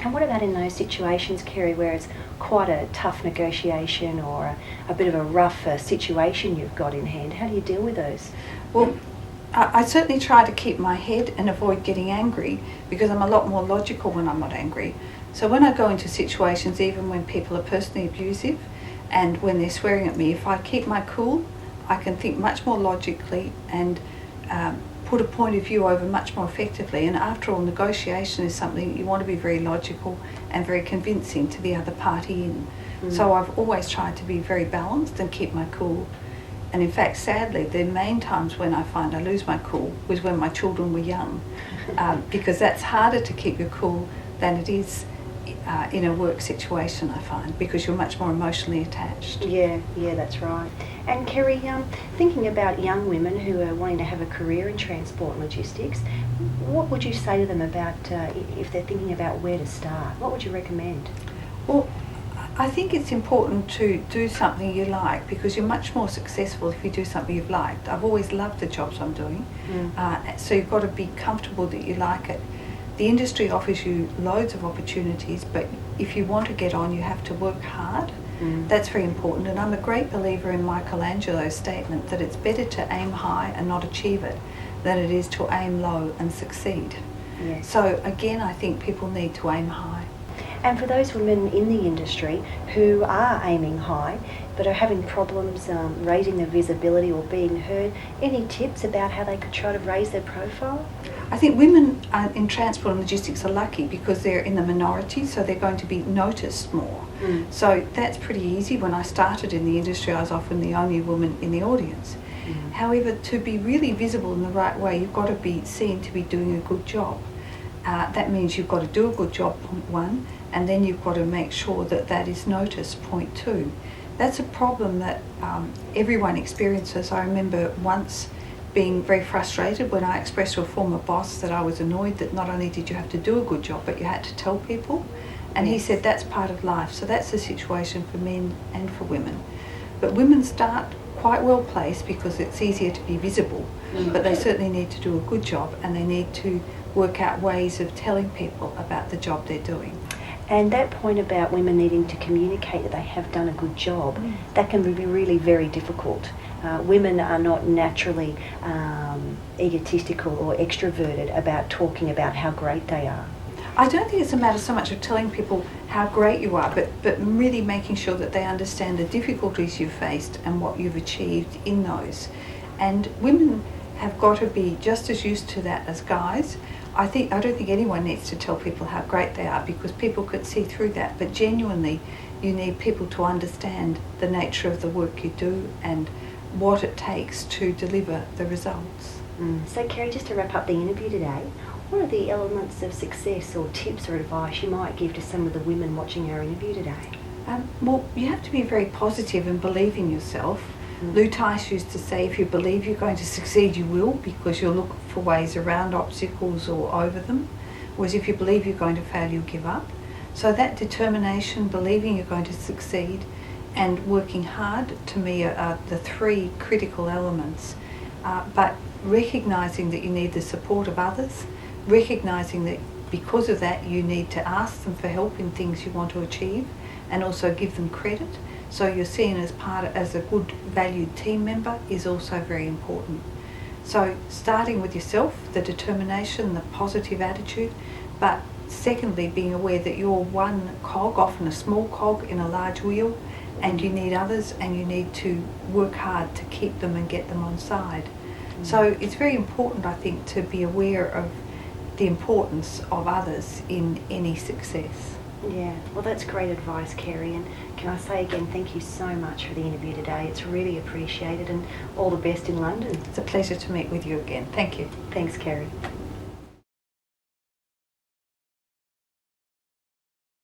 And what about in those situations, Kerry, where it's quite a tough negotiation or a bit of a rough situation you've got in hand? How do you deal with those? Well, I certainly try to keep my head and avoid getting angry, because I'm a lot more logical when I'm not angry. So when I go into situations, even when people are personally abusive and when they're swearing at me, if I keep my cool, I can think much more logically and put a point of view over much more effectively. And after all, negotiation is something you want to be very logical and very convincing to the other party in. So I've always tried to be very balanced and keep my cool. And in fact, sadly, the main times when I find I lose my cool was when my children were young, because that's harder to keep your cool than it is in a work situation, I find, because you're much more emotionally attached. Yeah, that's right. And Kerry, thinking about young women who are wanting to have a career in transport and logistics, what would you say to them about if they're thinking about where to start? What would you recommend? Well, I think it's important to do something you like, because you're much more successful if you do something you've liked. I've always loved the jobs I'm doing, so you've got to be comfortable that you like it. The industry offers you loads of opportunities, but if you want to get on, you have to work hard. That's very important, and I'm a great believer in Michelangelo's statement that it's better to aim high and not achieve it than it is to aim low and succeed. Yes. So again, I think people need to aim high. And for those women in the industry who are aiming high but are having problems raising their visibility or being heard, any tips about how they could try to raise their profile? I think women in transport and logistics are lucky because they're in the minority, so they're going to be noticed more. So that's pretty easy. When I started in the industry, I was often the only woman in the audience. However, to be really visible in the right way, you've got to be seen to be doing a good job. That means you've got to do a good job, point one, and then you've got to make sure that that is noticed, point two. That's a problem that everyone experiences. I remember once being very frustrated when I expressed to a former boss that I was annoyed that not only did you have to do a good job, but you had to tell people. And he said that's part of life. So that's the situation for men and for women. But women start quite well placed because it's easier to be visible, but they certainly need to do a good job, and they need to work out ways of telling people about the job they're doing. And that point about women needing to communicate that they have done a good job, that can be really very difficult. Women are not naturally egotistical or extroverted about talking about how great they are. I don't think it's a matter so much of telling people how great you are, but really making sure that they understand the difficulties you've faced and what you've achieved in those. And women have got to be just as used to that as guys. I don't think anyone needs to tell people how great they are, because people could see through that. But genuinely, you need people to understand the nature of the work you do and what it takes to deliver the results. So Kerry, just to wrap up the interview today, what are the elements of success or tips or advice you might give to some of the women watching our interview today? Well, you have to be very positive and believe in yourself. Lou Tice used to say, if you believe you're going to succeed, you will, because you'll look for ways around obstacles or over them. Whereas if you believe you're going to fail, you'll give up. So that determination, believing you're going to succeed, and working hard, to me, are the three critical elements. But recognising that you need the support of others, recognising that because of that you need to ask them for help in things you want to achieve, and also give them credit, so you're seen as a good valued team member, is also very important. So starting with yourself, the determination, the positive attitude, but secondly being aware that you're one cog, often a small cog in a large wheel, and you need others, and you need to work hard to keep them and get them on side. So it's very important, I think, to be aware of the importance of others in any success. Yeah, well, that's great advice, Kerry, and can I say again, thank you so much for the interview today. It's really appreciated, and all the best in London. It's a pleasure to meet with you again. Thank you. Thanks, Kerry.